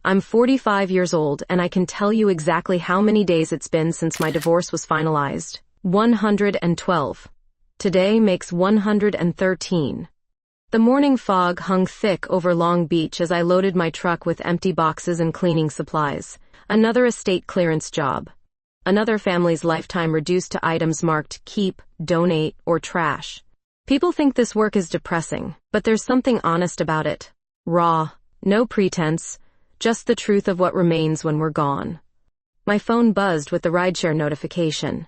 I'm 45 years old and I can tell you exactly how many days it's been since my divorce was finalized. 112. Today makes 113. The morning fog hung thick over Long Beach as I loaded my truck with empty boxes and cleaning supplies. Another estate clearance job. Another family's lifetime reduced to items marked keep, donate, or trash. People think this work is depressing, but there's something honest about it. Raw, no pretense, just the truth of what remains when we're gone. My phone buzzed with the rideshare notification.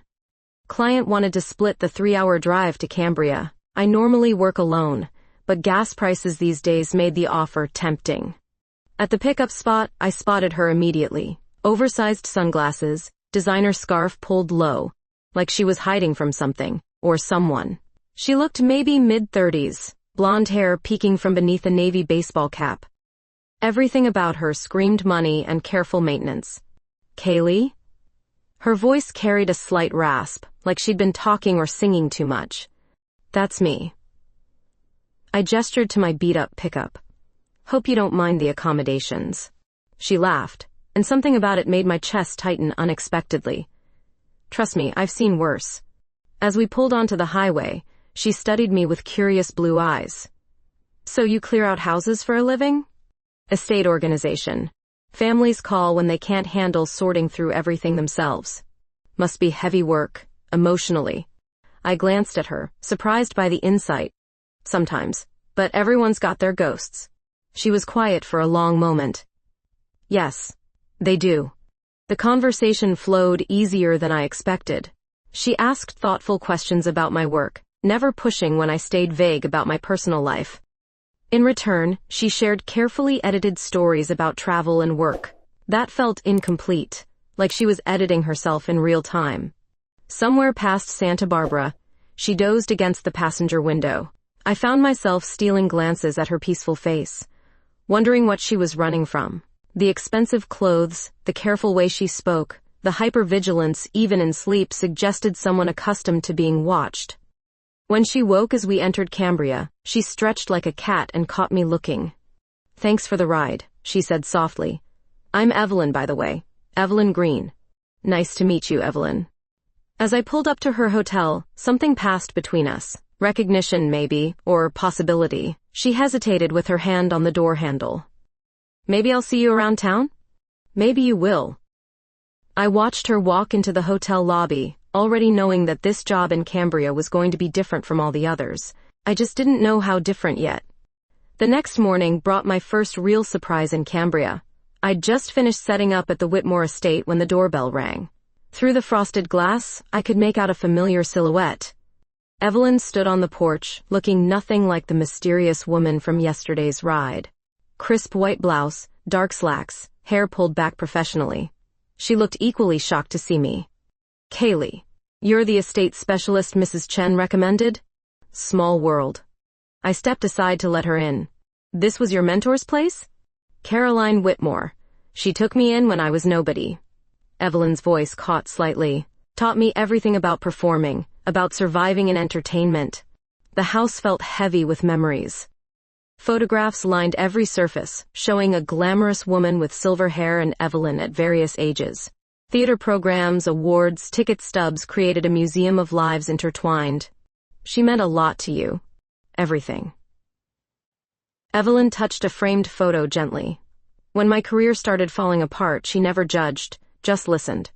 Client wanted to split the 3-hour drive to Cambria. I normally work alone, but gas prices these days made the offer tempting. At the pickup spot, I spotted her immediately. Oversized sunglasses, designer scarf pulled low, like she was hiding from something, or someone. She looked maybe mid-30s, blonde hair peeking from beneath a navy baseball cap. Everything about her screamed money and careful maintenance. Kaylee? Her voice carried a slight rasp, like she'd been talking or singing too much. That's me. I gestured to my beat-up pickup. Hope you don't mind the accommodations. She laughed, and something about it made my chest tighten unexpectedly. Trust me, I've seen worse. As we pulled onto the highway, she studied me with curious blue eyes. So you clear out houses for a living? Estate organization. Families call when they can't handle sorting through everything themselves. Must be heavy work, emotionally. I glanced at her, surprised by the insight. Sometimes, but everyone's got their ghosts. She was quiet for a long moment. Yes, they do. The conversation flowed easier than I expected. She asked thoughtful questions about my work, never pushing when I stayed vague about my personal life. In return, she shared carefully edited stories about travel and work. That felt incomplete, like she was editing herself in real time. Somewhere past Santa Barbara, she dozed against the passenger window. I found myself stealing glances at her peaceful face, wondering what she was running from. The expensive clothes, the careful way she spoke, the hypervigilance even in sleep suggested someone accustomed to being watched. When she woke as we entered Cambria, she stretched like a cat and caught me looking. Thanks for the ride, she said softly. I'm Evelyn, by the way. Evelyn Green. Nice to meet you, Evelyn. As I pulled up to her hotel, something passed between us. Recognition, maybe, or possibility. She hesitated with her hand on the door handle. Maybe I'll see you around town? Maybe you will. I watched her walk into the hotel lobby, already knowing that this job in Cambria was going to be different from all the others. I just didn't know how different yet. The next morning brought my first real surprise in Cambria. I'd just finished setting up at the Whitmore estate when the doorbell rang. Through the frosted glass, I could make out a familiar silhouette. Evelyn stood on the porch, looking nothing like the mysterious woman from yesterday's ride. Crisp white blouse, dark slacks, hair pulled back professionally. She looked equally shocked to see me. Kaylee, you're the estate specialist Mrs. Chen recommended? Small world. I stepped aside to let her in. This was your mentor's place? Caroline Whitmore. She took me in when I was nobody. Evelyn's voice caught slightly. Taught me everything about performing, about surviving in entertainment. The house felt heavy with memories. Photographs lined every surface, showing a glamorous woman with silver hair and Evelyn at various ages. Theater programs, awards, ticket stubs created a museum of lives intertwined. She meant a lot to you. Everything. Evelyn touched a framed photo gently. When my career started falling apart, she never judged, just listened.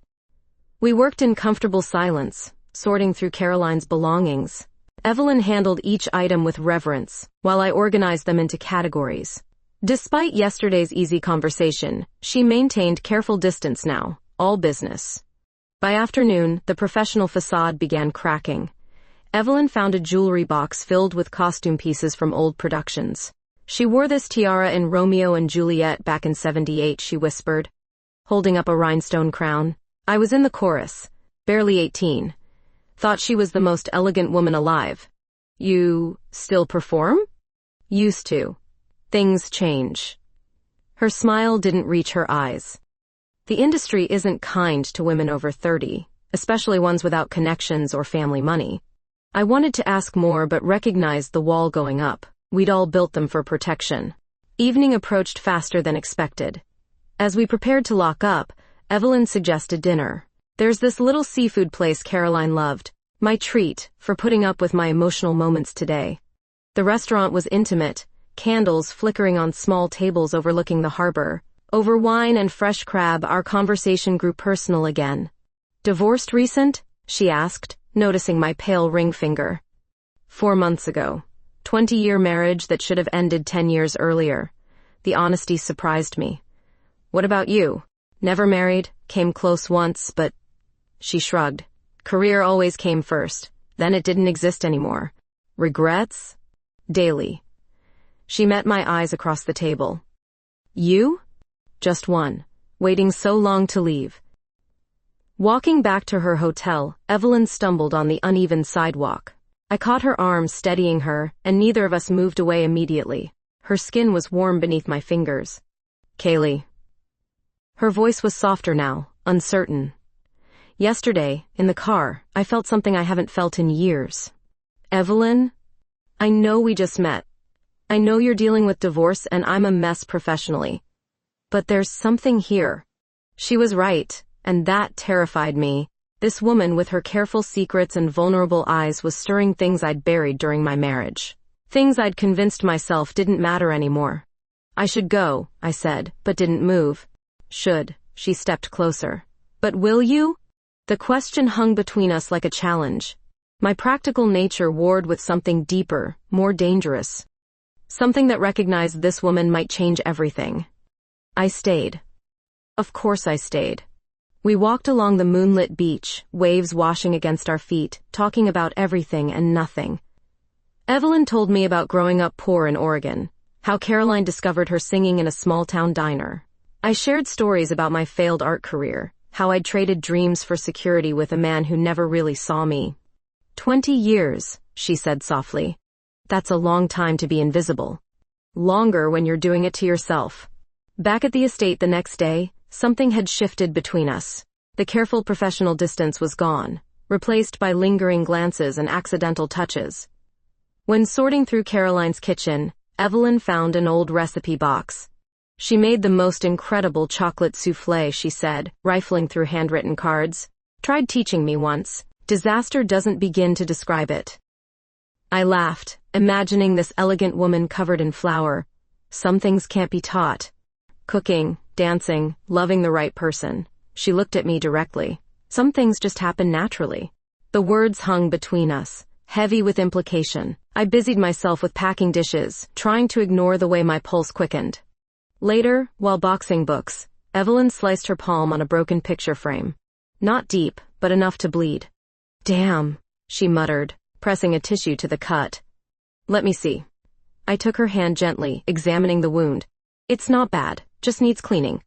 We worked in comfortable silence, sorting through Caroline's belongings. Evelyn handled each item with reverence, while I organized them into categories. Despite yesterday's easy conversation, she maintained careful distance now, all business. By afternoon, the professional facade began cracking. Evelyn found a jewelry box filled with costume pieces from old productions. She wore this tiara in Romeo and Juliet back in '78, she whispered, holding up a rhinestone crown. I was in the chorus, barely 18. Thought she was the most elegant woman alive. You still perform? Used to. Things change. Her smile didn't reach her eyes. The industry isn't kind to women over 30, especially ones without connections or family money. I wanted to ask more but recognized the wall going up. We'd all built them for protection. Evening approached faster than expected. As we prepared to lock up, Evelyn suggested dinner. There's this little seafood place Caroline loved, my treat for putting up with my emotional moments today. The restaurant was intimate, candles flickering on small tables overlooking the harbor. Over wine and fresh crab, our conversation grew personal again. Divorced recent? She asked, noticing my pale ring finger. 4 months ago. 20-year marriage that should have ended 10 years earlier. The honesty surprised me. What about you? Never married, came close once, but... She shrugged. Career always came first. Then it didn't exist anymore. Regrets? Daily. She met my eyes across the table. You? Just one. Waiting so long to leave. Walking back to her hotel, Evelyn stumbled on the uneven sidewalk. I caught her arm, steadying her, and neither of us moved away immediately. Her skin was warm beneath my fingers. Kaylee. Her voice was softer now, uncertain. Yesterday, in the car, I felt something I haven't felt in years. Evelyn? I know we just met. I know you're dealing with divorce and I'm a mess professionally. But there's something here. She was right, and that terrified me. This woman with her careful secrets and vulnerable eyes was stirring things I'd buried during my marriage. Things I'd convinced myself didn't matter anymore. I should go, I said, but didn't move. Should, she stepped closer. But will you? The question hung between us like a challenge. My practical nature warred with something deeper, more dangerous. Something that recognized this woman might change everything. I stayed. Of course I stayed. We walked along the moonlit beach, waves washing against our feet, talking about everything and nothing. Evelyn told me about growing up poor in Oregon, how Caroline discovered her singing in a small-town diner. I shared stories about my failed art career, how I'd traded dreams for security with a man who never really saw me. 20 years, she said softly. That's a long time to be invisible. Longer when you're doing it to yourself. Back at the estate the next day, something had shifted between us. The careful professional distance was gone, replaced by lingering glances and accidental touches. When sorting through Caroline's kitchen, Evelyn found an old recipe box. She made the most incredible chocolate soufflé, she said, rifling through handwritten cards. Tried teaching me once. Disaster doesn't begin to describe it. I laughed, imagining this elegant woman covered in flour. Some things can't be taught. Cooking, dancing, loving the right person. She looked at me directly. Some things just happen naturally. The words hung between us, heavy with implication. I busied myself with packing dishes, trying to ignore the way my pulse quickened. Later, while boxing books, Evelyn sliced her palm on a broken picture frame. Not deep, but enough to bleed. Damn, she muttered, pressing a tissue to the cut. Let me see. I took her hand gently, examining the wound. It's not bad, just needs cleaning.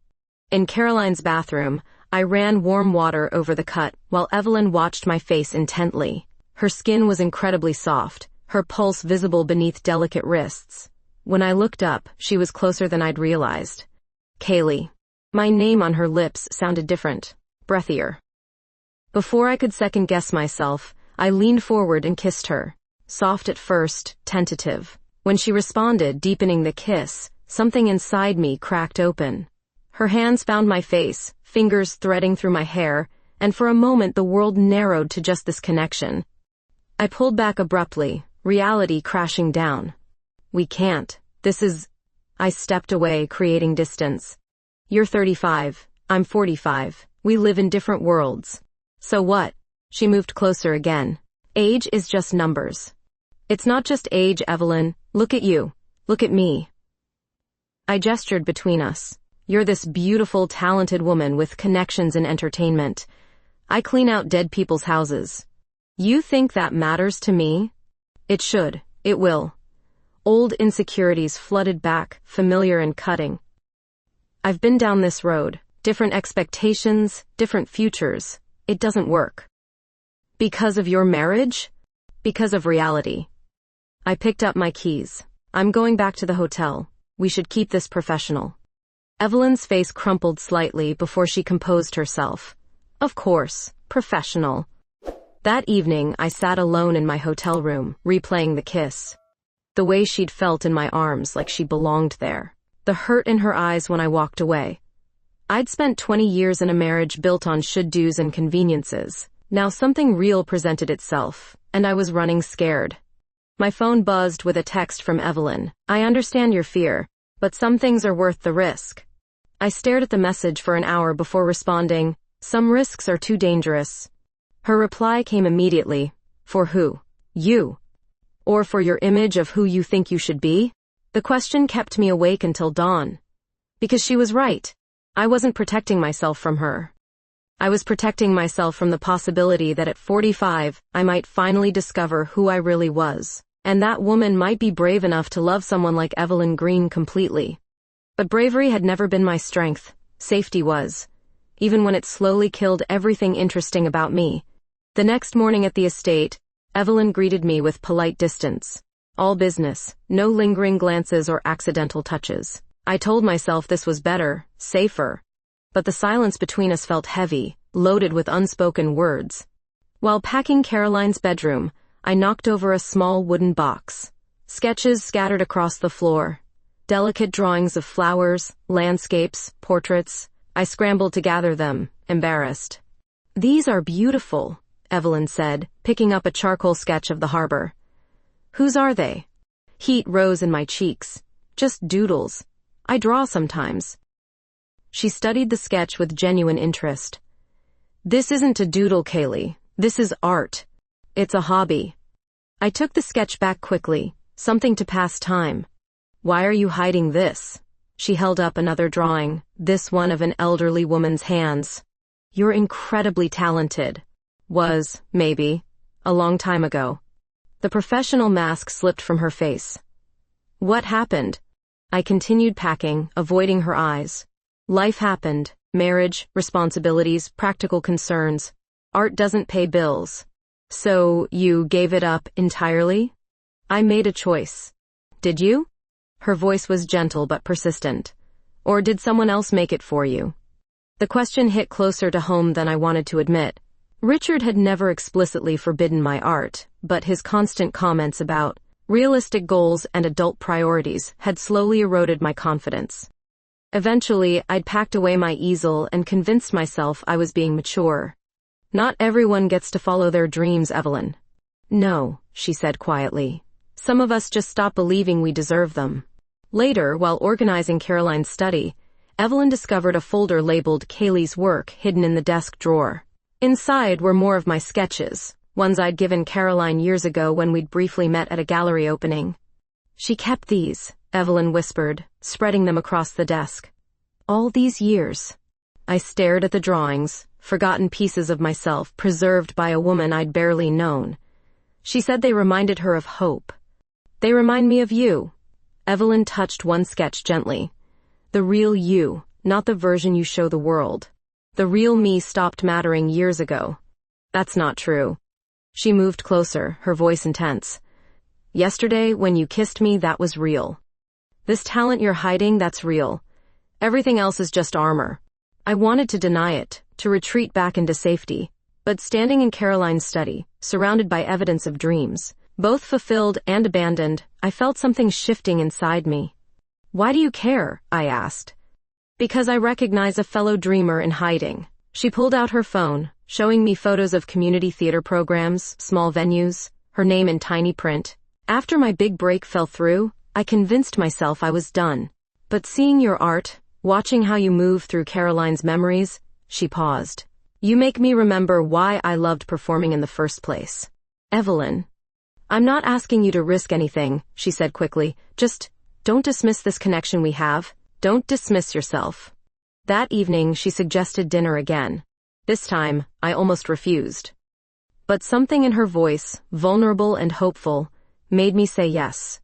In Caroline's bathroom, I ran warm water over the cut while Evelyn watched my face intently. Her skin was incredibly soft, her pulse visible beneath delicate wrists. When I looked up, she was closer than I'd realized. Kaylee. My name on her lips sounded different, breathier. Before I could second-guess myself, I leaned forward and kissed her. Soft at first, tentative. When she responded, deepening the kiss, something inside me cracked open. Her hands found my face, fingers threading through my hair, and for a moment the world narrowed to just this connection. I pulled back abruptly, reality crashing down. We can't. This is... I stepped away, creating distance. You're 35. I'm 45. We live in different worlds. So what? She moved closer again. Age is just numbers. It's not just age, Evelyn. Look at you. Look at me. I gestured between us. You're this beautiful, talented woman with connections in entertainment. I clean out dead people's houses. You think that matters to me? It should. It will. Old insecurities flooded back, familiar and cutting. I've been down this road. Different expectations, different futures. It doesn't work. Because of your marriage? Because of reality. I picked up my keys. I'm going back to the hotel. We should keep this professional. Evelyn's face crumpled slightly before she composed herself. Of course, professional. That evening, I sat alone in my hotel room, replaying the kiss. The way she'd felt in my arms like she belonged there. The hurt in her eyes when I walked away. I'd spent 20 years in a marriage built on should-dos and conveniences. Now something real presented itself, and I was running scared. My phone buzzed with a text from Evelyn. I understand your fear, but some things are worth the risk. I stared at the message for an hour before responding, some risks are too dangerous. Her reply came immediately. For who? You. Or for your image of who you think you should be? The question kept me awake until dawn. Because she was right. I wasn't protecting myself from her. I was protecting myself from the possibility that at 45, I might finally discover who I really was. And that woman might be brave enough to love someone like Evelyn Green completely. But bravery had never been my strength. Safety was. Even when it slowly killed everything interesting about me. The next morning at the estate, Evelyn greeted me with polite distance. All business, no lingering glances or accidental touches. I told myself this was better, safer. But the silence between us felt heavy, loaded with unspoken words. While packing Caroline's bedroom, I knocked over a small wooden box. Sketches scattered across the floor. Delicate drawings of flowers, landscapes, portraits. I scrambled to gather them, embarrassed. These are beautiful, Evelyn said, picking up a charcoal sketch of the harbor. Whose are they? Heat rose in my cheeks. Just doodles. I draw sometimes. She studied the sketch with genuine interest. This isn't a doodle, Kaylee. This is art. It's a hobby. I took the sketch back quickly, something to pass time. Why are you hiding this? She held up another drawing, this one of an elderly woman's hands. You're incredibly talented. Was, maybe, a long time ago. The professional mask slipped from her face. What happened? I continued packing, avoiding her eyes. Life happened. Marriage, responsibilities, practical concerns. Art doesn't pay bills. So, you gave it up entirely? I made a choice. Did you? Her voice was gentle but persistent. Or did someone else make it for you? The question hit closer to home than I wanted to admit. Richard had never explicitly forbidden my art, but his constant comments about realistic goals and adult priorities had slowly eroded my confidence. Eventually, I'd packed away my easel and convinced myself I was being mature. Not everyone gets to follow their dreams, Evelyn. No, she said quietly. Some of us just stop believing we deserve them. Later, while organizing Caroline's study, Evelyn discovered a folder labeled Kaylee's work hidden in the desk drawer. Inside were more of my sketches, ones I'd given Caroline years ago when we'd briefly met at a gallery opening. She kept these, Evelyn whispered, spreading them across the desk. All these years. I stared at the drawings, forgotten pieces of myself preserved by a woman I'd barely known. She said they reminded her of hope. They remind me of you. Evelyn touched one sketch gently. The real you, not the version you show the world. The real me stopped mattering years ago. That's not true. She moved closer, her voice intense. Yesterday, when you kissed me, that was real. This talent you're hiding, that's real. Everything else is just armor. I wanted to deny it, to retreat back into safety. But standing in Caroline's study, surrounded by evidence of dreams, both fulfilled and abandoned, I felt something shifting inside me. Why do you care? I asked. Because I recognize a fellow dreamer in hiding. She pulled out her phone, showing me photos of community theater programs, small venues, her name in tiny print. After my big break fell through, I convinced myself I was done. But seeing your art, watching how you move through Caroline's memories, she paused. You make me remember why I loved performing in the first place. Evelyn. I'm not asking you to risk anything, she said quickly. Just don't dismiss this connection we have. Don't dismiss yourself. That evening, she suggested dinner again. This time, I almost refused. But something in her voice, vulnerable and hopeful, made me say yes.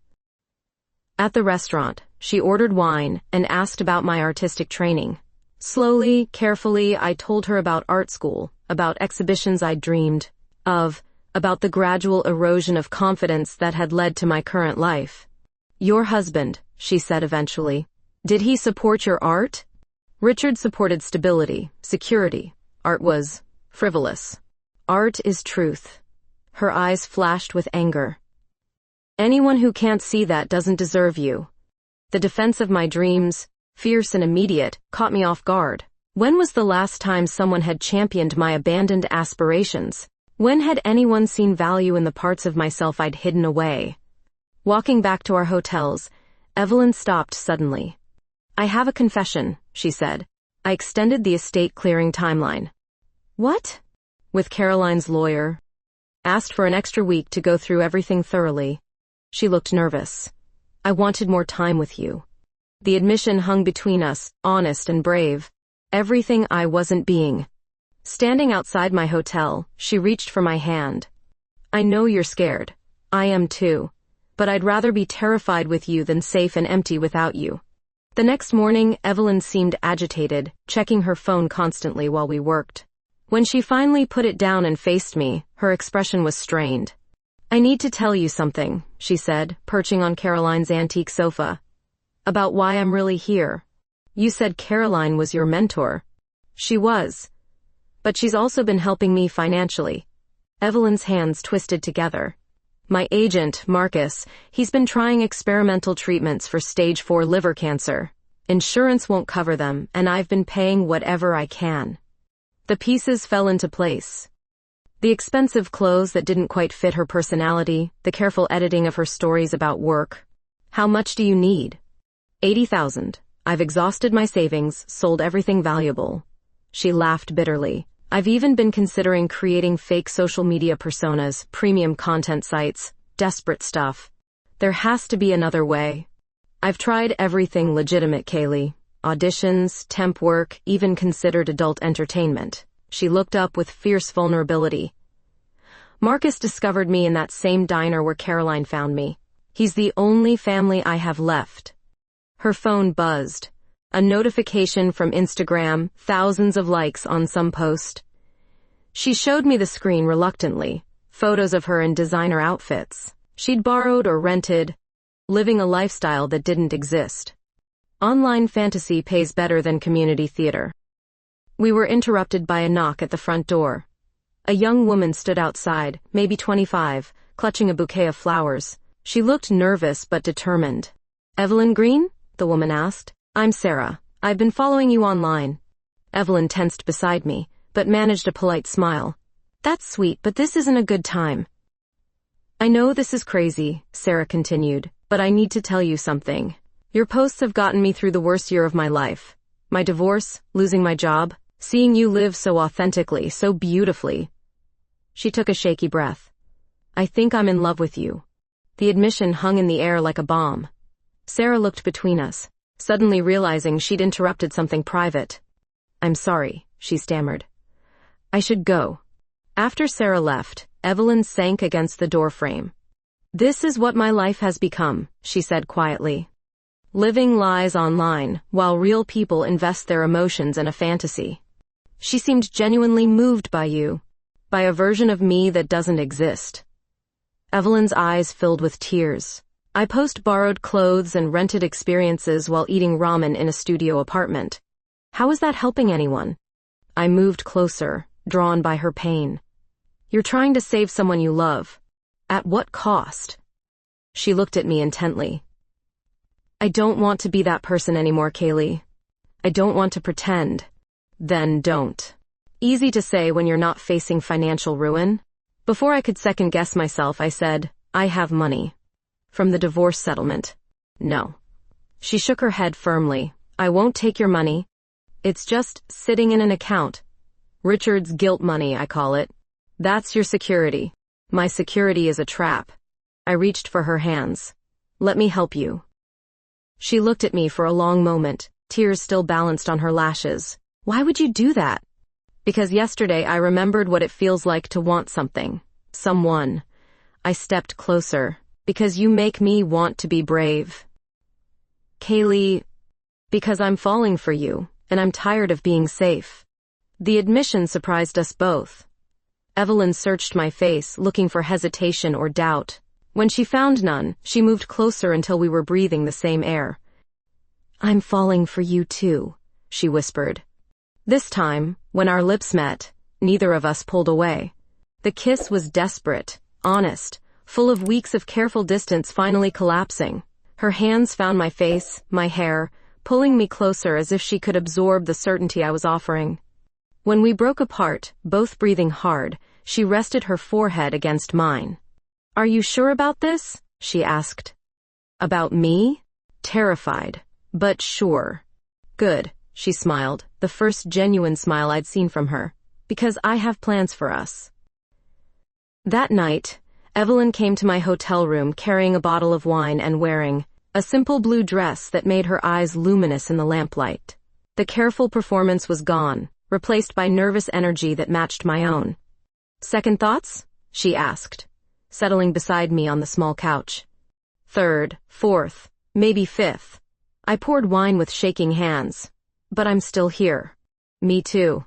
At the restaurant, she ordered wine and asked about my artistic training. Slowly, carefully, I told her about art school, about exhibitions I'd dreamed of, about the gradual erosion of confidence that had led to my current life. Your husband, she said eventually. Did he support your art? Richard supported stability, security. Art was frivolous. Art is truth. Her eyes flashed with anger. Anyone who can't see that doesn't deserve you. The defense of my dreams, fierce and immediate, caught me off guard. When was the last time someone had championed my abandoned aspirations? When had anyone seen value in the parts of myself I'd hidden away? Walking back to our hotels, Evelyn stopped suddenly. I have a confession, she said. I extended the estate clearing timeline. What? With Caroline's lawyer. Asked for an extra week to go through everything thoroughly. She looked nervous. I wanted more time with you. The admission hung between us, honest and brave. Everything I wasn't being. Standing outside my hotel, she reached for my hand. I know you're scared. I am too. But I'd rather be terrified with you than safe and empty without you. The next morning, Evelyn seemed agitated, checking her phone constantly while we worked. When she finally put it down and faced me, her expression was strained. I need to tell you something, she said, perching on Caroline's antique sofa. About why I'm really here. You said Caroline was your mentor. She was. But she's also been helping me financially. Evelyn's hands twisted together. My agent, Marcus, he's been trying experimental treatments for stage 4 liver cancer. Insurance won't cover them, and I've been paying whatever I can. The pieces fell into place. The expensive clothes that didn't quite fit her personality, the careful editing of her stories about work. How much do you need? 80,000. I've exhausted my savings, sold everything valuable. She laughed bitterly. I've even been considering creating fake social media personas, premium content sites, desperate stuff. There has to be another way. I've tried everything legitimate, Kaylee. Auditions, temp work, even considered adult entertainment. She looked up with fierce vulnerability. Marcus discovered me in that same diner where Caroline found me. He's the only family I have left. Her phone buzzed. A notification from Instagram, thousands of likes on some post. She showed me the screen reluctantly, photos of her in designer outfits. She'd borrowed or rented, living a lifestyle that didn't exist. Online fantasy pays better than community theater. We were interrupted by a knock at the front door. A young woman stood outside, maybe 25, clutching a bouquet of flowers. She looked nervous but determined. Evelyn Green? The woman asked. I'm Sarah. I've been following you online. Evelyn tensed beside me, but managed a polite smile. That's sweet, but this isn't a good time. I know this is crazy, Sarah continued, but I need to tell you something. Your posts have gotten me through the worst year of my life. My divorce, losing my job, seeing you live so authentically, so beautifully. She took a shaky breath. I think I'm in love with you. The admission hung in the air like a bomb. Sarah looked between us, suddenly realizing she'd interrupted something private. I'm sorry, she stammered. I should go. After Sarah left, Evelyn sank against the doorframe. This is what my life has become, she said quietly. Living lies online, while real people invest their emotions in a fantasy. She seemed genuinely moved by you, by a version of me that doesn't exist. Evelyn's eyes filled with tears. I post borrowed clothes and rented experiences while eating ramen in a studio apartment. How is that helping anyone? I moved closer, drawn by her pain. You're trying to save someone you love. At what cost? She looked at me intently. I don't want to be that person anymore, Kaylee. I don't want to pretend. Then don't. Easy to say when you're not facing financial ruin. Before I could second guess myself, I said, I have money. From the divorce settlement. No. She shook her head firmly. I won't take your money. It's just sitting in an account. Richard's guilt money, I call it. That's your security. My security is a trap. I reached for her hands. Let me help you. She looked at me for a long moment, tears still balanced on her lashes. Why would you do that? Because yesterday I remembered what it feels like to want something. Someone. I stepped closer. Because you make me want to be brave. Kaylee, because I'm falling for you, and I'm tired of being safe. The admission surprised us both. Evelyn searched my face, looking for hesitation or doubt. When she found none, she moved closer until we were breathing the same air. I'm falling for you too, she whispered. This time, when our lips met, neither of us pulled away. The kiss was desperate, honest, full of weeks of careful distance finally collapsing. Her hands found my face, my hair, pulling me closer as if she could absorb the certainty I was offering. When we broke apart, both breathing hard, she rested her forehead against mine. "Are you sure about this?" she asked. "About me?" Terrified, but sure. "Good," she smiled, the first genuine smile I'd seen from her, "because I have plans for us." That night, Evelyn came to my hotel room carrying a bottle of wine and wearing a simple blue dress that made her eyes luminous in the lamplight. The careful performance was gone, replaced by nervous energy that matched my own. "Second thoughts?" she asked, settling beside me on the small couch. "Third, fourth, maybe fifth." I poured wine with shaking hands. "But I'm still here." "Me too."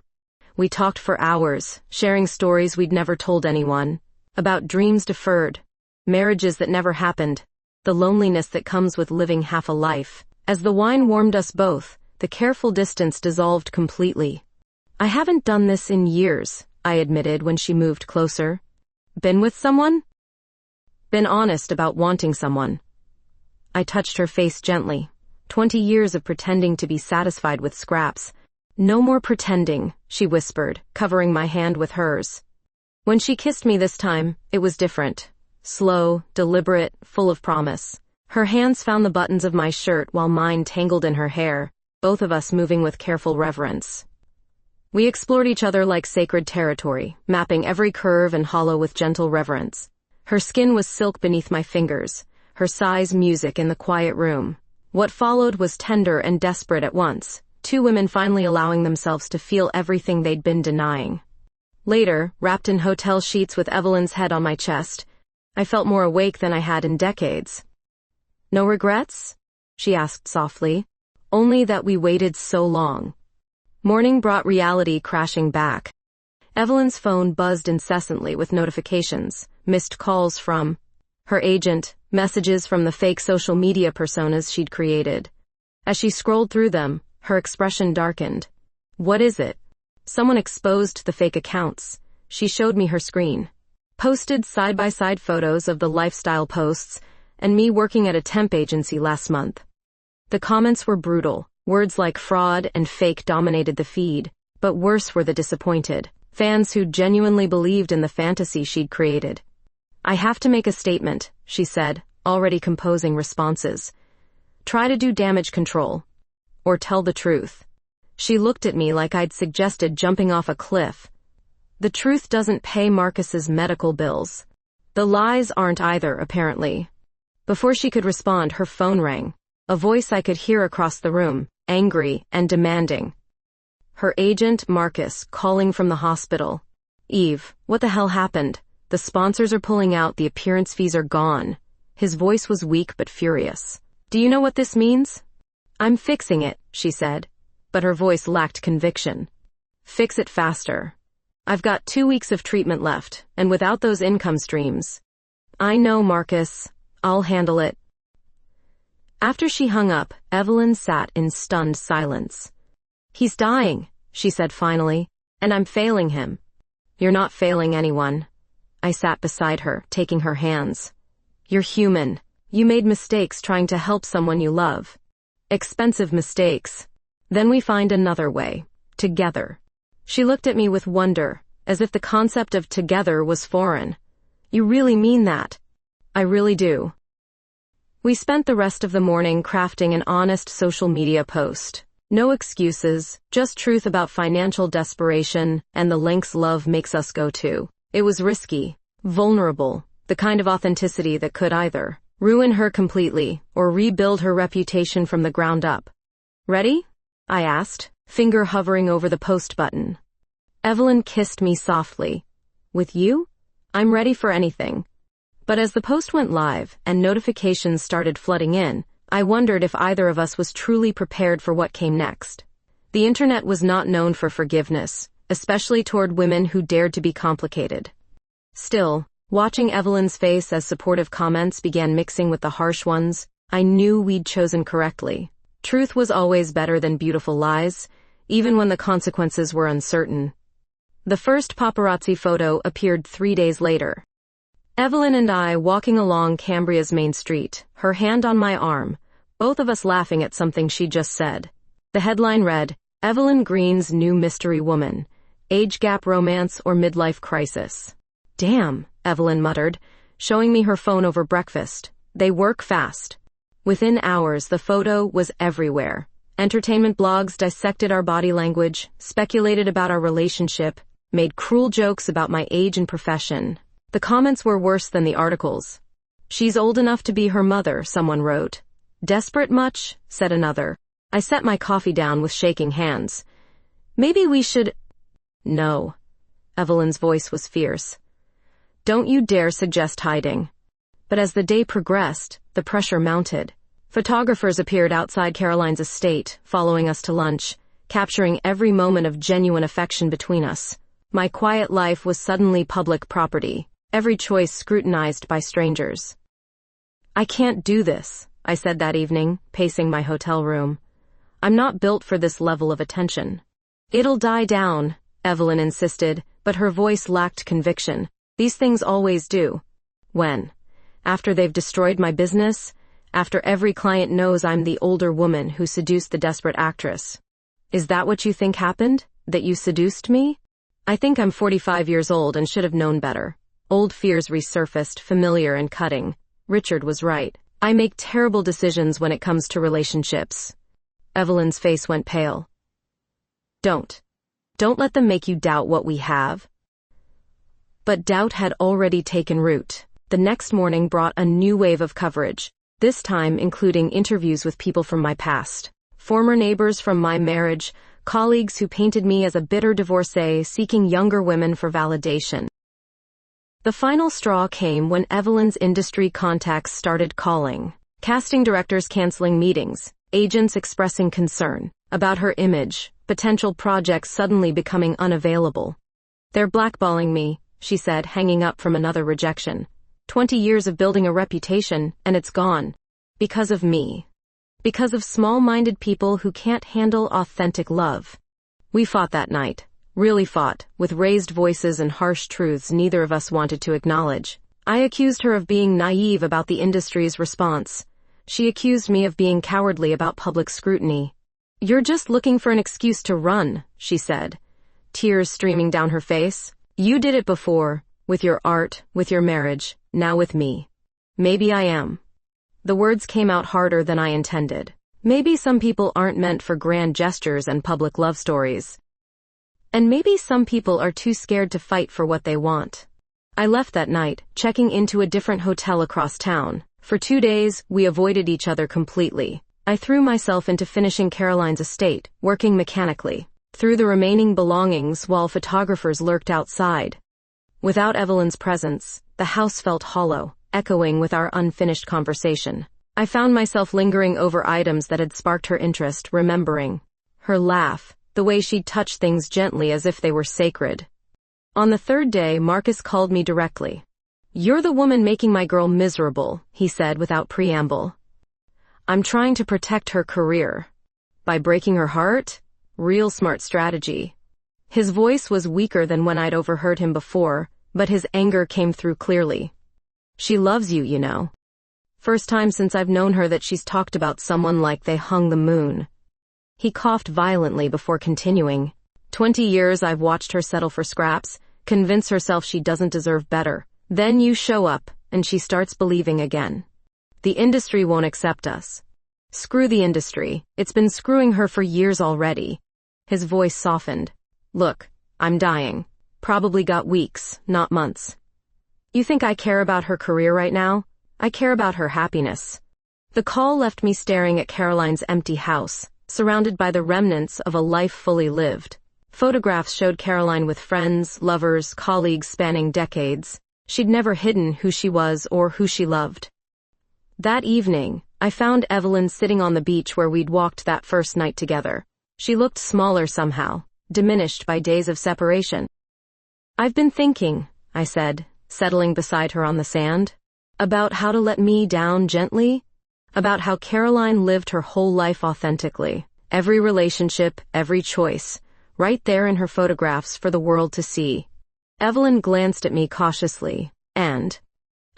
We talked for hours, sharing stories we'd never told anyone, about dreams deferred, marriages that never happened, the loneliness that comes with living half a life. As the wine warmed us both, the careful distance dissolved completely. "I haven't done this in years," I admitted when she moved closer. "Been with someone?" "Been honest about wanting someone." I touched her face gently. 20 years of pretending to be satisfied with scraps. "No more pretending," she whispered, covering my hand with hers. When she kissed me this time, it was different. Slow, deliberate, full of promise. Her hands found the buttons of my shirt while mine tangled in her hair, both of us moving with careful reverence. We explored each other like sacred territory, mapping every curve and hollow with gentle reverence. Her skin was silk beneath my fingers, her sighs music in the quiet room. What followed was tender and desperate at once, two women finally allowing themselves to feel everything they'd been denying. Later, wrapped in hotel sheets with Evelyn's head on my chest, I felt more awake than I had in decades. "No regrets?" she asked softly. "Only that we waited so long." Morning brought reality crashing back. Evelyn's phone buzzed incessantly with notifications, missed calls from her agent, messages from the fake social media personas she'd created. As she scrolled through them, her expression darkened. "What is it?" Someone exposed the fake accounts. She showed me her screen. Posted side-by-side photos of the lifestyle posts and me working at a temp agency last month. The comments were brutal. Words like fraud and fake dominated the feed, but worse were the disappointed fans who genuinely believed in the fantasy she'd created. "I have to make a statement," she said, already composing responses. "Try to do damage control. Or tell the truth." She looked at me like I'd suggested jumping off a cliff. "The truth doesn't pay Marcus's medical bills. The lies aren't either, apparently." Before she could respond, her phone rang. A voice I could hear across the room, angry and demanding. Her agent, Marcus, calling from the hospital. "Eve, what the hell happened? The sponsors are pulling out, the appearance fees are gone." His voice was weak but furious. "Do you know what this means?" "I'm fixing it," she said, but her voice lacked conviction. "Fix it faster. I've got 2 weeks of treatment left, and without those income streams." "I know, Marcus. I'll handle it." After she hung up, Evelyn sat in stunned silence. "He's dying," she said finally, "and I'm failing him." "You're not failing anyone." I sat beside her, taking her hands. "You're human. You made mistakes trying to help someone you love. Expensive mistakes. Then we find another way. Together." She looked at me with wonder, as if the concept of together was foreign. "You really mean that?" "I really do." We spent the rest of the morning crafting an honest social media post. No excuses, just truth about financial desperation and the lengths love makes us go to. It was risky, vulnerable, the kind of authenticity that could either ruin her completely or rebuild her reputation from the ground up. "Ready?" I asked, finger hovering over the post button. Evelyn kissed me softly. "With you? I'm ready for anything." But as the post went live and notifications started flooding in, I wondered if either of us was truly prepared for what came next. The internet was not known for forgiveness, especially toward women who dared to be complicated. Still, watching Evelyn's face as supportive comments began mixing with the harsh ones, I knew we'd chosen correctly. Truth was always better than beautiful lies, even when the consequences were uncertain. The first paparazzi photo appeared 3 days later. Evelyn and I walking along Cambria's main street, her hand on my arm, both of us laughing at something she just said. The headline read, Evelyn Green's New Mystery Woman, Age Gap Romance or Midlife Crisis. Damn, Evelyn muttered, showing me her phone over breakfast. They work fast. Within hours, the photo was everywhere. Entertainment blogs dissected our body language, speculated about our relationship, made cruel jokes about my age and profession. The comments were worse than the articles. She's old enough to be her mother, someone wrote. Desperate much? Said another. I set my coffee down with shaking hands. Maybe we should... No. Evelyn's voice was fierce. Don't you dare suggest hiding. But as the day progressed, the pressure mounted. Photographers appeared outside Caroline's estate, following us to lunch, capturing every moment of genuine affection between us. My quiet life was suddenly public property, every choice scrutinized by strangers. I can't do this, I said that evening, pacing my hotel room. I'm not built for this level of attention. It'll die down, Evelyn insisted, but her voice lacked conviction. These things always do. When? After they've destroyed my business? After every client knows I'm the older woman who seduced the desperate actress? Is that what you think happened? That you seduced me? I think I'm 45 years old and should have known better. Old fears resurfaced, familiar and cutting. Richard was right. I make terrible decisions when it comes to relationships. Evelyn's face went pale. Don't let them make you doubt what we have. But doubt had already taken root. The next morning brought a new wave of coverage, this time including interviews with people from my past. Former neighbors from my marriage, colleagues who painted me as a bitter divorcee seeking younger women for validation. The final straw came when Evelyn's industry contacts started calling. Casting directors canceling meetings, agents expressing concern about her image, potential projects suddenly becoming unavailable. They're blackballing me, she said, hanging up from another rejection. 20 years of building a reputation, and it's gone. Because of me. Because of small-minded people who can't handle authentic love. We fought that night. Really fought, with raised voices and harsh truths neither of us wanted to acknowledge. I accused her of being naive about the industry's response. She accused me of being cowardly about public scrutiny. You're just looking for an excuse to run, she said, tears streaming down her face. You did it before, with your art, with your marriage, now with me. Maybe I am. The words came out harder than I intended. Maybe some people aren't meant for grand gestures and public love stories. And maybe some people are too scared to fight for what they want. I left that night, checking into a different hotel across town. For 2 days, we avoided each other completely. I threw myself into finishing Caroline's estate, working mechanically, through the remaining belongings while photographers lurked outside. Without Evelyn's presence, the house felt hollow, echoing with our unfinished conversation. I found myself lingering over items that had sparked her interest, remembering her laugh, the way she'd touch things gently as if they were sacred. On the third day, Marcus called me directly. You're the woman making my girl miserable, he said without preamble. I'm trying to protect her career. By breaking her heart? Real smart strategy. His voice was weaker than when I'd overheard him before, but his anger came through clearly. She loves you, you know. First time since I've known her that she's talked about someone like they hung the moon. He coughed violently before continuing. 20 years I've watched her settle for scraps, convince herself she doesn't deserve better. Then you show up, and she starts believing again. The industry won't accept us. Screw the industry. It's been screwing her for years already. His voice softened. Look, I'm dying. Probably got weeks, not months. You think I care about her career right now? I care about her happiness. The call left me staring at Caroline's empty house, surrounded by the remnants of a life fully lived. Photographs showed Caroline with friends, lovers, colleagues spanning decades. She'd never hidden who she was or who she loved. That evening, I found Evelyn sitting on the beach where we'd walked that first night together. She looked smaller somehow, diminished by days of separation. I've been thinking, I said, settling beside her on the sand, about how to let me down gently, about how Caroline lived her whole life authentically, every relationship, every choice, right there in her photographs for the world to see. Evelyn glanced at me cautiously, and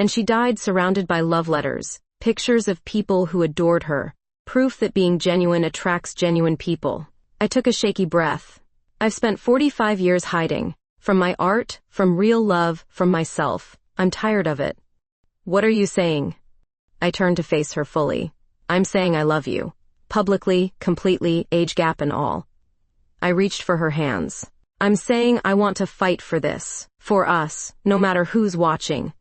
she died surrounded by love letters, pictures of people who adored her, proof that being genuine attracts genuine people. I took a shaky breath. I've spent 45 years hiding. From my art, from real love, from myself. I'm tired of it. What are you saying? I turned to face her fully. I'm saying I love you. Publicly, completely, age gap and all. I reached for her hands. I'm saying I want to fight for this. For us, no matter who's watching.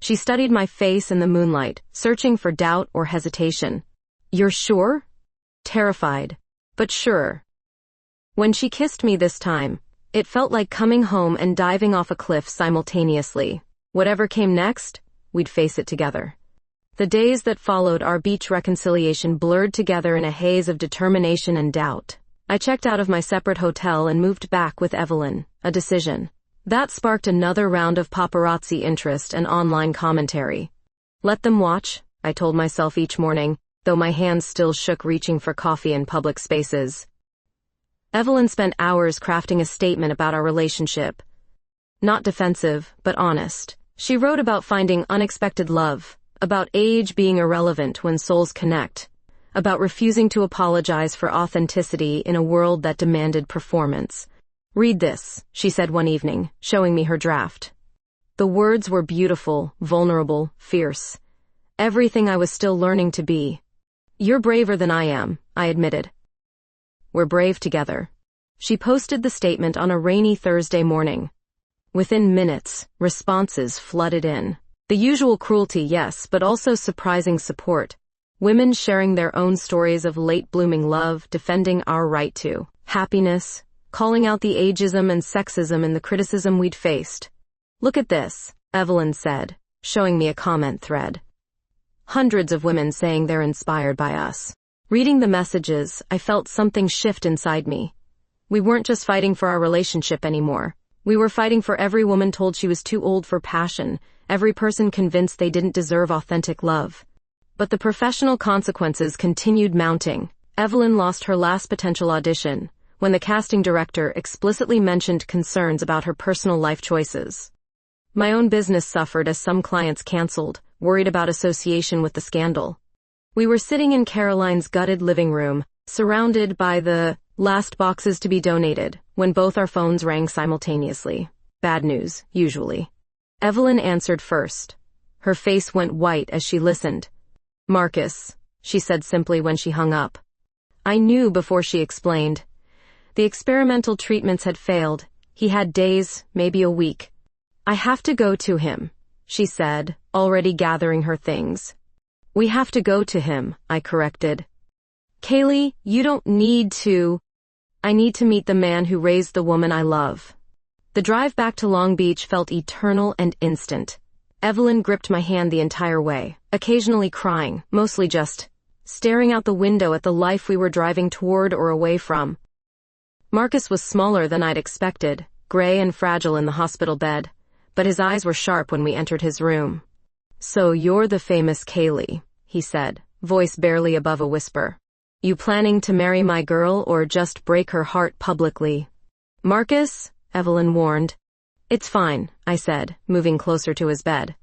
She studied my face in the moonlight, searching for doubt or hesitation. You're sure? Terrified, but sure. When she kissed me this time, it felt like coming home and diving off a cliff simultaneously. Whatever came next, we'd face it together. The days that followed our beach reconciliation blurred together in a haze of determination and doubt. I checked out of my separate hotel and moved back with Evelyn, a decision. That sparked another round of paparazzi interest and online commentary. Let them watch, I told myself each morning, though my hands still shook reaching for coffee in public spaces. Evelyn spent hours crafting a statement about our relationship. Not defensive, but honest. She wrote about finding unexpected love, about age being irrelevant when souls connect, about refusing to apologize for authenticity in a world that demanded performance. Read this, she said one evening, showing me her draft. The words were beautiful, vulnerable, fierce. Everything I was still learning to be. You're braver than I am, I admitted. We're brave together. She posted the statement on a rainy Thursday morning. Within minutes, responses flooded in. The usual cruelty, yes, but also surprising support. Women sharing their own stories of late-blooming love, defending our right to happiness, calling out the ageism and sexism in the criticism we'd faced. Look at this, Evelyn said, showing me a comment thread. Hundreds of women saying they're inspired by us. Reading the messages, I felt something shift inside me. We weren't just fighting for our relationship anymore. We were fighting for every woman told she was too old for passion, every person convinced they didn't deserve authentic love. But the professional consequences continued mounting. Evelyn lost her last potential audition when the casting director explicitly mentioned concerns about her personal life choices. My own business suffered as some clients canceled, worried about association with the scandal. We were sitting in Caroline's gutted living room, surrounded by the last boxes to be donated, when both our phones rang simultaneously. Bad news, usually. Evelyn answered first. Her face went white as she listened. Marcus, she said simply when she hung up. I knew before she explained. The experimental treatments had failed. He had days, maybe a week. I have to go to him, she said, already gathering her things. We have to go to him, I corrected. Kaylee, you don't need to. I need to meet the man who raised the woman I love. The drive back to Long Beach felt eternal and instant. Evelyn gripped my hand the entire way, occasionally crying, mostly just staring out the window at the life we were driving toward or away from. Marcus was smaller than I'd expected, gray and fragile in the hospital bed, but his eyes were sharp when we entered his room. So you're the famous Kaylee, he said, voice barely above a whisper. You planning to marry my girl or just break her heart publicly? Marcus, Evelyn warned. It's fine, I said, moving closer to his bed.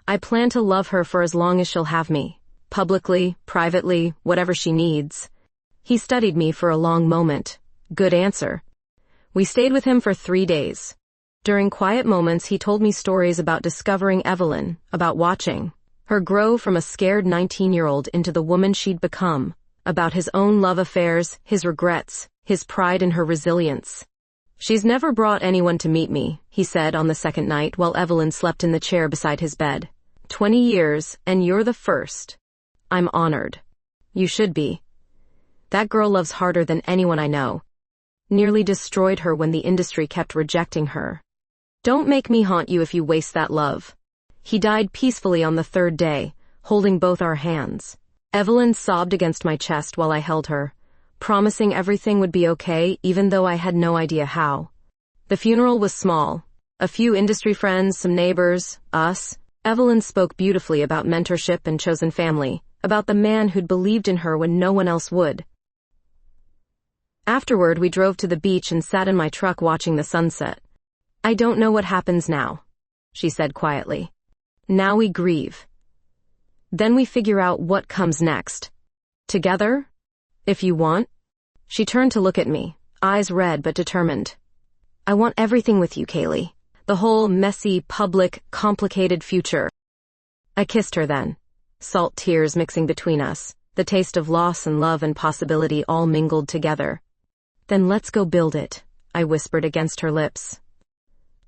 I plan to love her for as long as she'll have me. Publicly, privately, whatever she needs. He studied me for a long moment. Good answer. We stayed with him for 3 days. During quiet moments, he told me stories about discovering Evelyn, about watching her grow from a scared 19-year-old into the woman she'd become, about his own love affairs, his regrets, his pride in her resilience. She's never brought anyone to meet me, he said on the second night while Evelyn slept in the chair beside his bed. 20 years, and you're the first. I'm honored. You should be. That girl loves harder than anyone I know. Nearly destroyed her when the industry kept rejecting her. Don't make me haunt you if you waste that love. He died peacefully on the 3rd day, holding both our hands. Evelyn sobbed against my chest while I held her, promising everything would be okay even though I had no idea how. The funeral was small. A few industry friends, some neighbors, us. Evelyn spoke beautifully about mentorship and chosen family, about the man who'd believed in her when no one else would. Afterward, we drove to the beach and sat in my truck watching the sunset. I don't know what happens now, she said quietly. Now we grieve. Then we figure out what comes next. Together? If you want? She turned to look at me, eyes red but determined. I want everything with you, Kaylee. The whole messy, public, complicated future. I kissed her then, salt tears mixing between us, the taste of loss and love and possibility all mingled together. Then let's go build it, I whispered against her lips.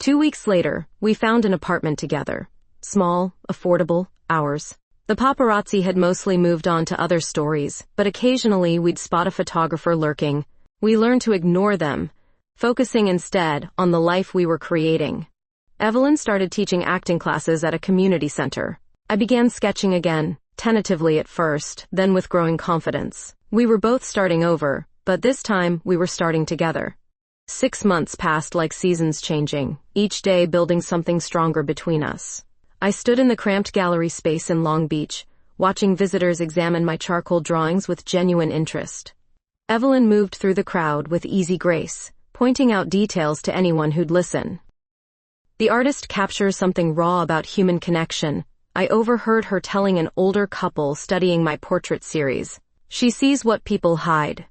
2 weeks later, we found an apartment together. Small, affordable, ours. The paparazzi had mostly moved on to other stories, but occasionally we'd spot a photographer lurking. We learned to ignore them, focusing instead on the life we were creating. Evelyn started teaching acting classes at a community center. I began sketching again, tentatively at first, then with growing confidence. We were both starting over, but this time we were starting together. 6 months passed like seasons changing, each day building something stronger between us. I stood in the cramped gallery space in Long Beach, watching visitors examine my charcoal drawings with genuine interest. Evelyn moved through the crowd with easy grace, pointing out details to anyone who'd listen. The artist captures something raw about human connection. I overheard her telling an older couple studying my portrait series. She sees what people hide.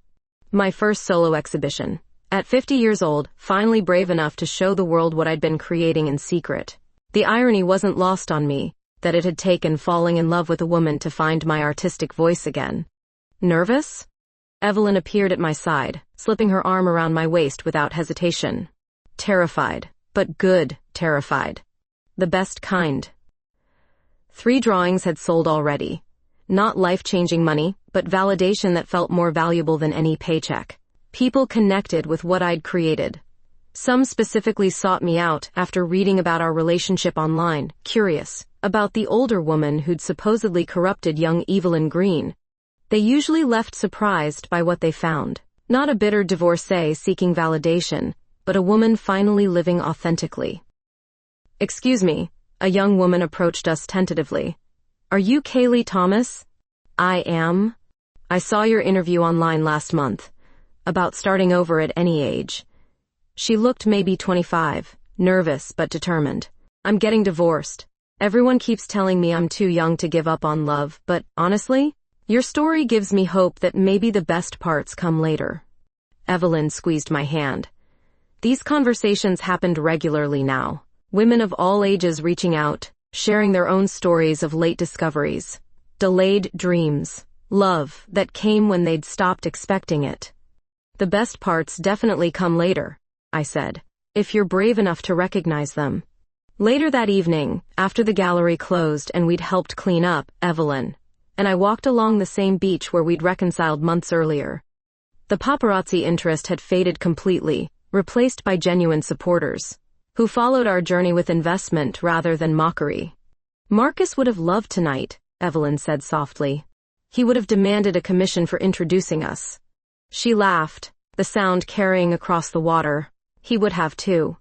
My first solo exhibition. At 50 years old, finally brave enough to show the world what I'd been creating in secret. The irony wasn't lost on me, that it had taken falling in love with a woman to find my artistic voice again. Nervous? Evelyn appeared at my side, slipping her arm around my waist without hesitation. Terrified, but good terrified. The best kind. 3 drawings had sold already. Not life-changing money, but validation that felt more valuable than any paycheck. People connected with what I'd created. Some specifically sought me out after reading about our relationship online, curious about the older woman who'd supposedly corrupted young Evelyn Green. They usually left surprised by what they found. Not a bitter divorcee seeking validation, but a woman finally living authentically. Excuse me, a young woman approached us tentatively. Are you Kaylee Thomas? I am. I saw your interview online last month, about starting over at any age. She looked maybe 25, nervous but determined. I'm getting divorced. Everyone keeps telling me I'm too young to give up on love, but honestly, your story gives me hope that maybe the best parts come later. Evelyn squeezed my hand. These conversations happened regularly now. Women of all ages reaching out, sharing their own stories of late discoveries, delayed dreams, love that came when they'd stopped expecting it. The best parts definitely come later, I said, if you're brave enough to recognize them. Later that evening, after the gallery closed and we'd helped clean up, Evelyn and I walked along the same beach where we'd reconciled months earlier. The paparazzi interest had faded completely, replaced by genuine supporters, who followed our journey with investment rather than mockery. Marcus would have loved tonight, Evelyn said softly. He would have demanded a commission for introducing us. She laughed, the sound carrying across the water. He would have too.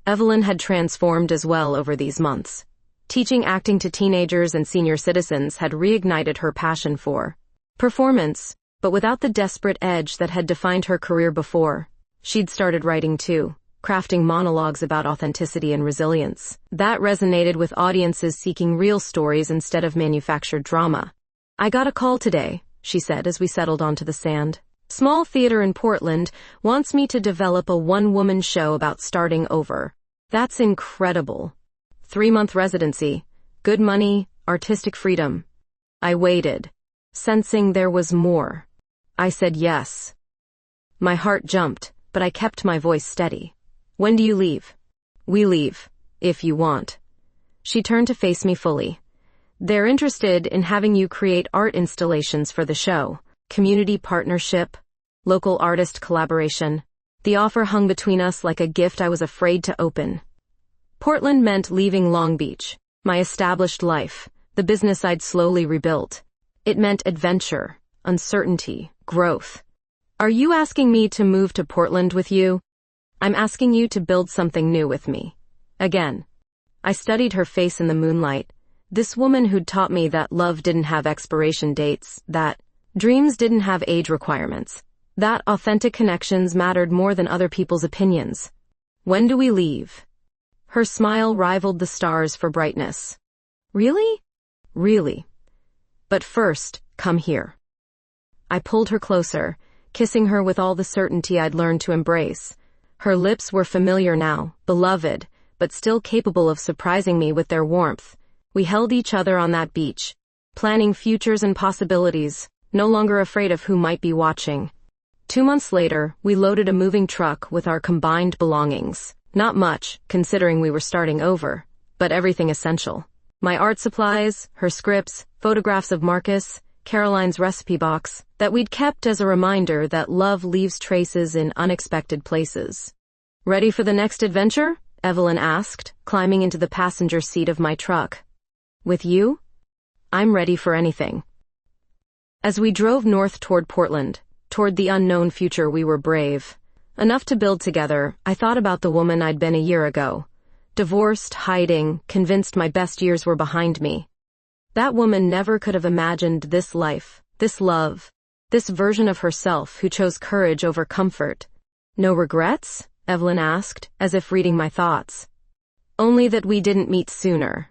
Evelyn had transformed as well over these months. Teaching acting to teenagers and senior citizens had reignited her passion for performance, but without the desperate edge that had defined her career before. She'd started writing too, crafting monologues about authenticity and resilience. That resonated with audiences seeking real stories instead of manufactured drama. I got a call today, she said as we settled onto the sand. Small theater in Portland wants me to develop a one-woman show about starting over. That's incredible. 3-month residency, good money, artistic freedom. I waited, sensing there was more. I said yes. My heart jumped, but I kept my voice steady. When do you leave? We leave, if you want. She turned to face me fully. They're interested in having you create art installations for the show. Community partnership, local artist collaboration. The offer hung between us like a gift I was afraid to open. Portland meant leaving Long Beach, my established life, the business I'd slowly rebuilt. It meant adventure, uncertainty, growth. Are you asking me to move to Portland with you? I'm asking you to build something new with me. Again. I studied her face in the moonlight. This woman who'd taught me that love didn't have expiration dates, that dreams didn't have age requirements, that authentic connections mattered more than other people's opinions. When do we leave? Her smile rivaled the stars for brightness. Really? Really. But first, come here. I pulled her closer, kissing her with all the certainty I'd learned to embrace. Her lips were familiar now, beloved, but still capable of surprising me with their warmth. We held each other on that beach, planning futures and possibilities, no longer afraid of who might be watching. 2 months later, we loaded a moving truck with our combined belongings. Not much, considering we were starting over, but everything essential. My art supplies, her scripts, photographs of Marcus, Caroline's recipe box, that we'd kept as a reminder that love leaves traces in unexpected places. "Ready for the next adventure?" Evelyn asked, climbing into the passenger seat of my truck. "With you?" "I'm ready for anything." As we drove north toward Portland, toward the unknown future, we were brave. Enough to build together. I thought about the woman I'd been a year ago. Divorced, hiding, convinced my best years were behind me. That woman never could have imagined this life, this love, this version of herself who chose courage over comfort. "No regrets?" Evelyn asked, as if reading my thoughts. "Only that we didn't meet sooner.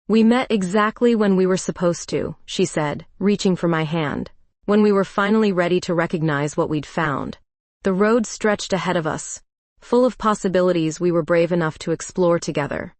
We met exactly when we were supposed to," she said, reaching for my hand. "When we were finally ready to recognize what we'd found." The road stretched ahead of us, full of possibilities we were brave enough to explore together.